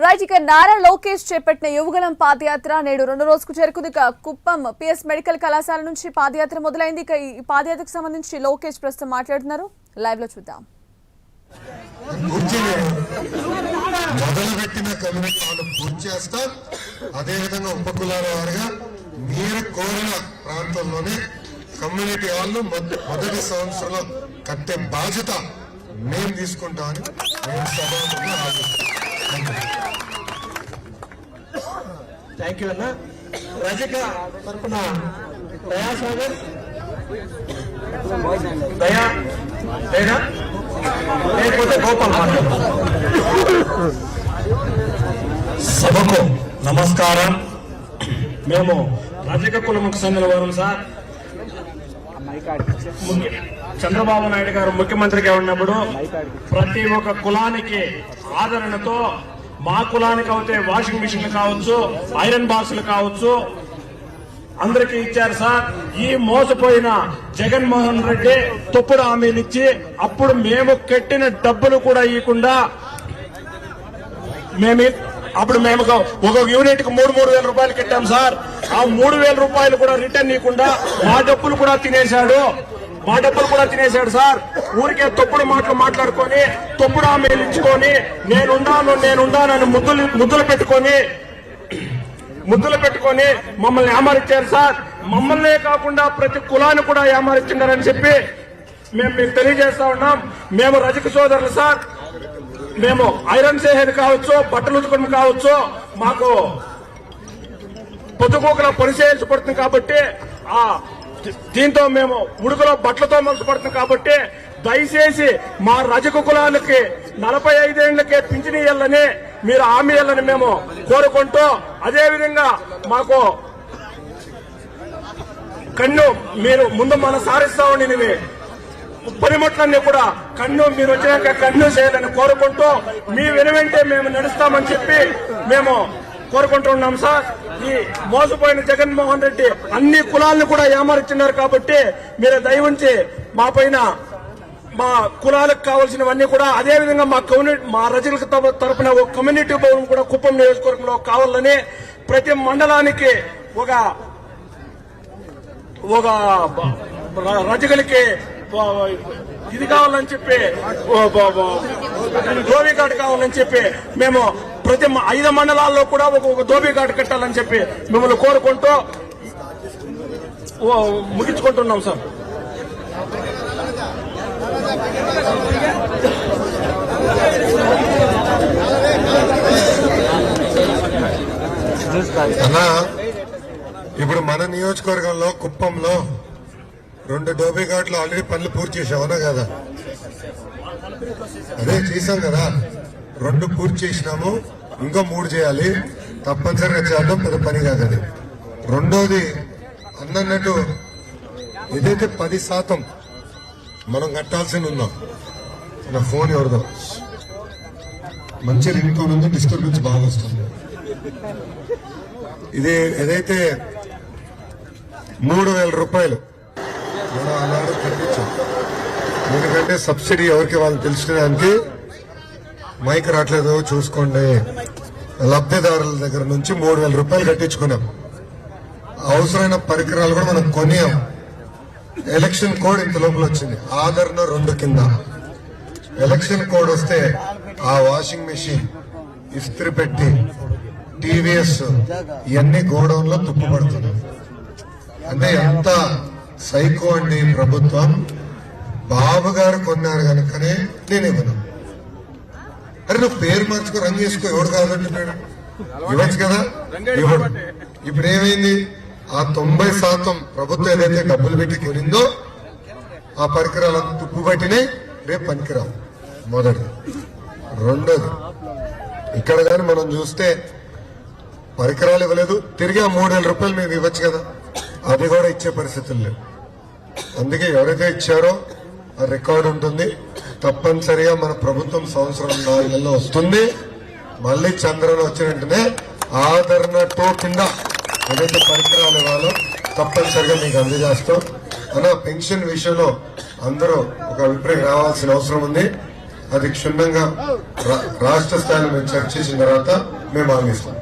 Right ఇక నారా లోకేష్ చేపట్టిన యువగలం పాదయాత్ర నేడు రెండో రోజుకు చేరుకుంది. కుప్పం పిఎస్ మెడికల్ కళాశాల నుంచి పాదయాత్ర మొదలైంది. ఇక ఈ పాదయాత్రకు సంబంధించి లోకేష్ ప్రస్తుతం మాట్లాడుతున్నారు. లైవ్ లో చూద్దాం. మొదలుపెట్టిన కమ్యూనిటీ హాల్ పూర్తి చేస్తాం. అదేవిధంగా ఉపకులాల వారిగా మీరు కోరిన ప్రాంతంలోనే కమ్యూనిటీ హాల్ మొదటి సంవత్సరంలో కట్టే బాధ్యత మేము తీసుకుంటామని మేము సభాముఖంగా థ్యాంక్ యూ అన్న. రజక తరఫున దయాసాగర్ దయా లేదా లేకపోతే గోపాల్ సభకు నమస్కారం. మేము రజక కులముకు చెందిన వారు సార్. చంద్రబాబు నాయుడు గారు ముఖ్యమంత్రిగా ఉన్నప్పుడు ప్రతి ఒక్క కులానికి ఆదరణతో మా కులానికి అయితే వాషింగ్ మిషన్లు కావచ్చు, ఐరన్ బాక్సులు కావచ్చు అందరికీ ఇచ్చారు సార్. ఈ మోసపోయిన జగన్మోహన్ రెడ్డి తప్పుడు హామీలు ఇచ్చి అప్పుడు మేము కట్టిన డబ్బులు కూడా ఇవ్వకుండా అప్పుడు మేము ఒక యూనిట్ కు 3,000 రూపాయలు కట్టాం సార్. ఆ 3,000 రూపాయలు కూడా రిటర్న్ ఇవ్వకుండా మా డబ్బులు కూడా తినేశాడు సార్. ఊరికే తప్పుడు మాటలు మాట్లాడుకొని తప్పుడు హామీలు ఇచ్చుకొని నేనుండానని ముద్దులు పెట్టుకొని మమ్మల్ని ఏమారిచ్చారు సార్. మమ్మల్నే కాకుండా ప్రతి కులాన్ని కూడా ఏమారిచ్చిండారని చెప్పి మేము మీకు తెలియజేస్తా ఉన్నాం. మేము రజక సోదరులు సార్. మేము ఐరన్ చేసేది కావచ్చు, బట్టలు ఉతుకోవడం కావచ్చు, మాకు పొద్దుకోకలా పని చేయించబడుతుంది కాబట్టి దీంతో మేము ఉడుకులో బట్టలతో మలసపడుతుంది కాబట్టి దయచేసి మా రజక కులాలకి 45 ఏళ్లకే పింఛన్ ఇయ్యాలని మీరు హామీ ఇయ్యాలని మేము కోరుకుంటూ, అదేవిధంగా మాకు కన్ను మీరు ముందు మనం సారిస్తా ఉండి పనిముట్లన్నీ కూడా మీరు వచ్చినాక కన్ను చేయాలని కోరుకుంటూ మీ వెనువెంటే మేము నడుస్తామని చెప్పి మేము కోరుకుంటున్నాం సార్. ఈ మోసపోయిన జగన్మోహన్ రెడ్డి అన్ని కులాలను కూడా ఏమారిస్తున్నారు కాబట్టి మీరు దయ ఉంచి మా పైన మా కులాలకు కావాల్సినవన్నీ కూడా, అదేవిధంగా మా రజకుల తరఫున ఒక కమ్యూనిటీ భవనం కూడా కుప్పం నియోజకవర్గంలో కావాలని, ప్రతి మండలానికి ఒక రజకులకి ఇది కావాలని చెప్పి ధోబీ ఘాట్ కావాలని చెప్పి మేము ప్రతి 5 మండలాల్లో కూడా ఒక ధోబీ ఘాట్ కట్టాలని చెప్పి మిమ్మల్ని కోరుకుంటూ ముగించుకుంటున్నాం సార్. అన్నా, ఇప్పుడు మన నియోజకవర్గంలో కుప్పంలో 2 డోబీ ఘాట్లు ఆల్రెడీ పనులు పూర్తి చేసాం, అవునా కదా? అదే చేశాం కదా, 2 పూర్తి చేసినాము, ఇంకా 3 చేయాలి. తప్పనిసరిగా చేద్దాం, పెద్ద పని కాదు అది. రెండోది అన్నట్టు ఏదైతే 10% మనం కట్టాల్సి ఉందాం. నా ఫోన్ ఎవరిదో మంచి రింగ్ టోన్ ఉంది, డిస్టర్బెన్స్ బాగా వస్తుంది. ఇది ఏదైతే 3,000 రూపాయలు మనం అన్నాడు కట్టించాం. ఎందుకంటే సబ్సిడీ ఎవరికి వాళ్ళు తెలుసుకోవడానికి మైక్ రావట్లేదు చూసుకోండి. లబ్ధిదారుల దగ్గర నుంచి 3,000 రూపాయలు కట్టించుకున్నాం. అవసరమైన పరికరాలు కూడా మనం కొనియాం. ఎలక్షన్ కోడ్ ఇంత లోపల వచ్చింది. ఆదరణ 2 కింద ఎలక్షన్ కోడ్ వస్తే ఆ వాషింగ్ మెషిన్, ఇస్త్రీ పెట్టి, టీవీఎస్ ఇవన్నీ గోడౌన్ లో తుప్పుపడుతున్నాయి. అంటే ఎంత సైకో అండి ప్రభుత్వం. బాబు గారు కొన్నారు కనుకనే నేను ఇవ్వను. అరే నువ్వు పేరు మార్చుకో, రంగు వేసుకో, ఎవడు కాదంటున్నాడు, ఇవ్వచ్చు కదా, ఇవ్వడు. ఇప్పుడు ఏమైంది? ఆ 90% ప్రభుత్వం ఏదైతే డబ్బులు పెట్టి కొనిందో ఆ పరికరాలు తుప్పు పట్టినాయి, రేపు పనికిరావు. మొదటిది. రెండోది, ఇక్కడ కానీ మనం చూస్తే పరికరాలు ఇవ్వలేదు, తిరిగి ఆ 3,000 రూపాయలు మేము ఇవ్వచ్చు కదా, అది కూడా ఇచ్చే పరిస్థితులు లేవు. అందుకే ఎవరైతే ఇచ్చారో ఆ రికార్డు ఉంటుంది. తప్పనిసరిగా మన ప్రభుత్వం సంవత్సరం 4 నెలల్లో వస్తుంది. మళ్ళీ చంద్రన వచ్చిన వెంటనే ఆదరణ 2 కింద ఏదైతే పరికరాలు ఇవ్వాలో తప్పనిసరిగా మీకు అందజేస్తాం. అన్న పెన్షన్ విషయంలో అందరూ ఒక అభిప్రాయం రావాల్సిన అవసరం ఉంది. అది క్షుణ్ణంగా రాష్ట్ర స్థాయిలో మేము చర్చించిన తర్వాత మేము ఆగిస్తాం.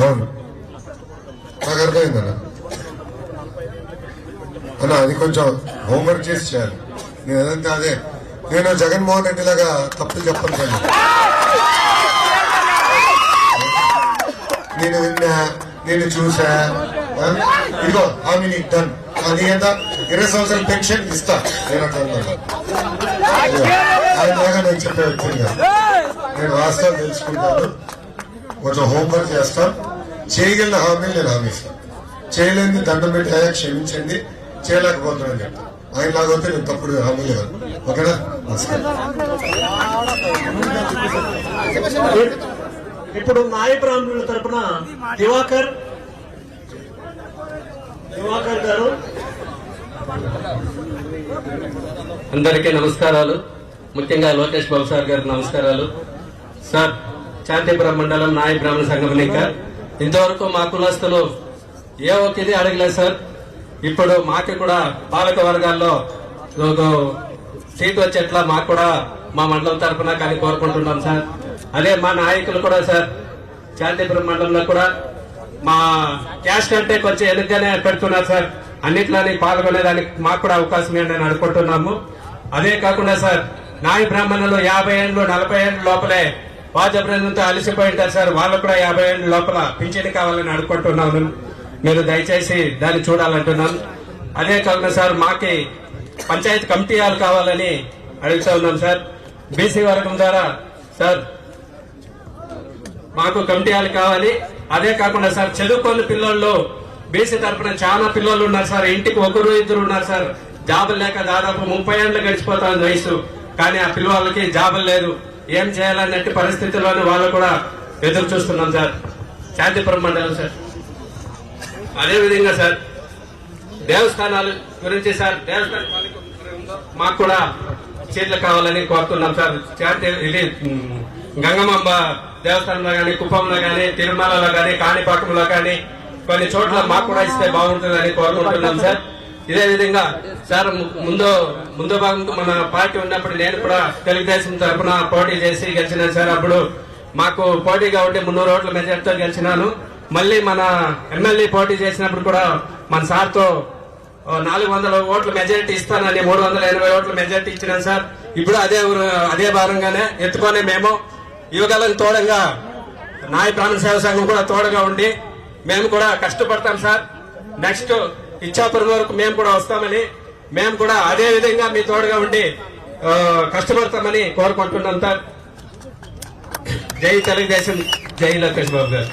అవును, నాకు అర్థమైందన్న. అన్న అది కొంచెం హోంవర్క్ చేసి చేయాలి. నేను ఏదంటే అదే, నేను జగన్మోహన్ రెడ్డి లాగా తప్పు చెప్పను కానీ నేను విన్నా, నేను చూసా, ఇదిగో హామీ నీకు డన్, అది ఎంత 20 సంవత్సరాల పెన్షన్ ఇస్తా నేను అట్లా ఆయనలాగా నేను చెప్పే వ్యక్తిగా నేను వాస్తవం తెలుసుకుంటాను, కొంచెం హోంవర్క్ చేస్తాను. చేయగలిగిన హామీలు నేను హామీ ఇస్తాను, చేయలేని దండం పెట్టి అయ్యా క్షమించండి చేయలేకపోతున్నాను చెప్తాను. ఆయన లాగొస్తే నేను తప్పుడు హామీలు ఇవ్వను. ఓకేనా? ఇప్పుడు నాయ బ్రాహ్మణుల తరపున దివాకర్ గారు. అందరికీ నమస్కారాలు. ముఖ్యంగా లోకేష్ బాబు సార్ గారికి నమస్కారాలు. సార్, శాంతిపురం మండలం నాయ బ్రాహ్మణ సంఘం ఎన్నిక ఇంతవరకు మా కులస్తులు ఏ ఒక్క ఇది అడగలేదు సార్. ఇప్పుడు మాకు కూడా పాలక వర్గాల్లో సీట్ వచ్చేట్లా మాకు కూడా మా మండలం తరఫున కానీ కోరుకుంటున్నాం సార్. అదే మా నాయకులు కూడా సార్ శాంతిపురం మండలంలో కూడా మా క్యాస్ట్ అంటే కొంచెం ఎన్నికనే పెడుతున్నారు సార్. అన్నిట్లోని పాల్గొనేదానికి మాకు కూడా అవకాశం ఏంటని అనుకుంటున్నాము. అదే కాకుండా సార్, నాయ బ్రాహ్మణులు 50 ఏళ్ళు 40 ఏళ్ళ లోపలే వాజబ్రంతో అలసిపోయి ఉంటారు సార్. వాళ్ళకు కూడా 50 ఏళ్ళ లోపల పింఛన్ కావాలని అనుకుంటున్నాము. మీరు దయచేసి దాన్ని చూడాలంటున్నాం. అదే కాకుండా సార్, మాకి పంచాయతీ కమిటీలు కావాలని అడుగుతా ఉన్నాం సార్. బీసీ వర్గం ద్వారా సార్ మాకు కమిటీలు కావాలి. అదే కాకుండా సార్, చదువుకున్న పిల్లలు బీసీ తరఫున చాలా పిల్లలు ఉన్నారు సార్. ఇంటికి ఒకరు ఇద్దరు ఉన్నారు సార్. జాబులు లేక దాదాపు 30 ఏళ్ళు గడిచిపోతుంది వయసు, కానీ ఆ పిల్లలకి జాబులు లేదు. ఏం చేయాలన్నట్టు పరిస్థితుల్లోనూ వాళ్ళు కూడా ఎదురు చూస్తున్నాం సార్. శాంతిపురం మండలం సార్. అదేవిధంగా సార్, దేవస్థానాల గురించి సార్, మాకు కూడా సీట్లు కావాలని కోరుతున్నాం సార్. ఇది గంగమాంబ దేవస్థానంలో కానీ, కుప్పంలో కానీ, తిరుమలలో కానీ, కాణిపాకంలో కానీ కొన్ని చోట్ల మాకు కూడా ఇస్తే బాగుంటుందని కోరుకుంటున్నాం సార్. ఇదే విధంగా సార్, ముందు భాగం మన పార్టీ ఉన్నప్పుడు నేను కూడా తెలుగుదేశం తరఫున పోటీ చేసి గెలిచినాను సార్. అప్పుడు మాకు పోటీగా ఉంటే 300 ఓట్ల మెజార్టీతో గెలిచినాను. మళ్ళీ మన ఎమ్మెల్యే పోటీ చేసినప్పుడు కూడా మన సార్తో 400 ఓట్ల మెజారిటీ ఇస్తానని 380 ఓట్ల మెజారిటీ ఇచ్చినాను సార్. ఇప్పుడు అదే భారంగానే ఎత్తుకొని మేము యువగలను తోడంగా నాయ బ్రాహ్మణ సేవా సంఘం కూడా తోడుగా ఉండి మేము కూడా కష్టపడతాం సార్. నెక్స్ట్ ఇచ్చాపురం వరకు మేము కూడా వస్తామని, మేము కూడా అదే విధంగా మీ తోడుగా ఉండి కష్టపడతామని కోరుకుంటున్నాం సార్. జై తెలుగుదేశం, జై లోకేష్ బాబు గారు.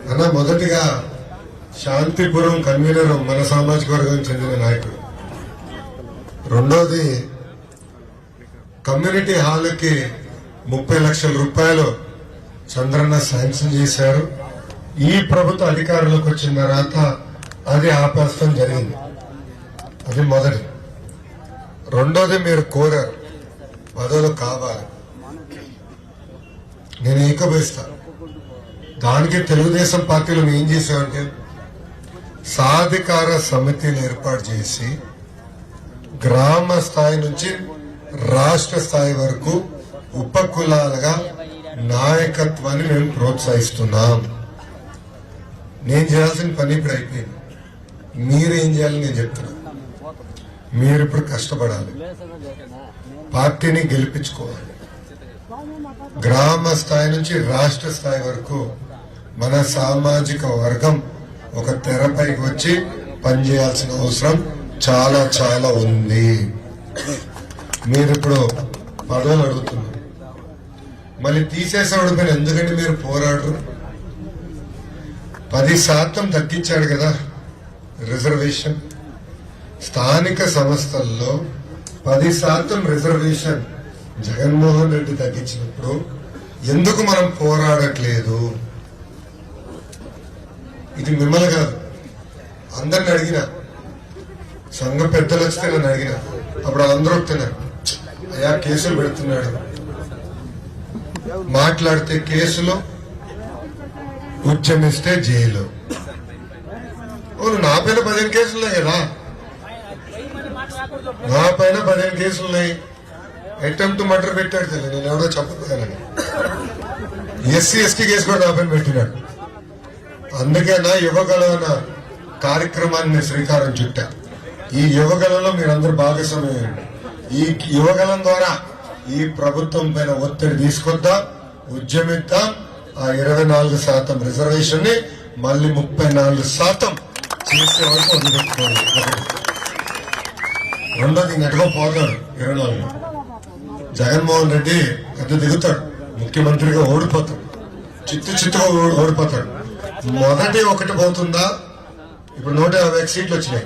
అన్న, మొదటిగా శాంతిపురం కన్వీనర్ మన సామాజిక వర్గానికి చెందిన నాయకుడు. రెండోది, కమ్యూనిటీ హాల్కి 30 లక్షల రూపాయలు చంద్రన్న శాంక్షన్ చేశారు. ఈ ప్రభుత్వ అధికారంలోకి వచ్చిన తర్వాత అది ఆపేస్తాం జరిగింది. అది మొదటి. రెండోది, మీరు కోరారు పదవులు కావాలి, నేను ఏకీభవిస్తాను. దానికి తెలుగుదేశం పార్టీలో ఏం చేశామంటే సాధికార సమితిని ఏర్పాటు చేసి గ్రామ స్థాయి నుంచి రాష్ట్ర స్థాయి వరకు ఉపకులాలుగా నాయకత్వాన్ని మేము ప్రోత్సహిస్తున్నాం. నేను చేయాల్సిన పని ఇప్పుడు అయిపోయింది. మీరేం చేయాలని నేను చెప్తున్నా. మీరు ఇప్పుడు కష్టపడాలి, పార్టీని గెలిపించుకోవాలి. గ్రామ స్థాయి నుంచి రాష్ట్ర స్థాయి వరకు మన సామాజిక వర్గం ఒక తెరపైకి వచ్చి పనిచేయాల్సిన అవసరం చాలా చాలా ఉంది. మీరు ఇప్పుడు పదవులు అడుగుతున్నారు, మళ్ళీ తీసేసేవాడు పైన ఎందుకంటే మీరు పోరాడరు. 10% తగ్గించాడు కదా రిజర్వేషన్. స్థానిక సంస్థల్లో 10% రిజర్వేషన్ జగన్మోహన్ రెడ్డి తగ్గించినప్పుడు ఎందుకు మనం పోరాడట్లేదు? ఇది మిమ్మల్ని కాదు, అందరిని అడిగిన, సంఘ పెద్దలు వస్తే నన్ను అడిగిన, అప్పుడు అందరూ వస్తున్నారు, అయ్యా కేసులు పెడుతున్నాడు, మాట్లాడితే కేసులో, ఉద్యమిస్తే జైలు. నా పైన 15 కేసులు ఉన్నాయి కదా, నా పైన 15 కేసులు ఉన్నాయి. అటెంప్ట్ మర్డర్ పెట్టాడు తెలియదు, నేను ఎవరో చెప్పకపోయానని. ఎస్సీ ఎస్టీ కేసు కూడా నా పైన పెట్టినాడు. అందుకే నా యువగలన కార్యక్రమాన్ని శ్రీకారం చుట్టా. ఈ యువగలలో మీరందరూ భాగస్వామ్యం. ఈ యువగలం ద్వారా ఈ ప్రభుత్వం పైన ఒత్తిడి తీసుకొద్దాం, ఉద్యమిద్దాం. ఆ 24% రిజర్వేషన్ ని మళ్ళీ 34% చేసే వరకు వదిలిపెట్టుకోవాలి. రెండోది నెట్టుకో పోతాడు 24. జగన్మోహన్ రెడ్డి పెద్ద దిగుతాడు, ముఖ్యమంత్రిగా ఓడిపోతాడు, చిత్తుగా ఓడిపోతాడు. మొదటి ఒకటి పోతుందా? ఇప్పుడు 150 సీట్లు వచ్చినాయి.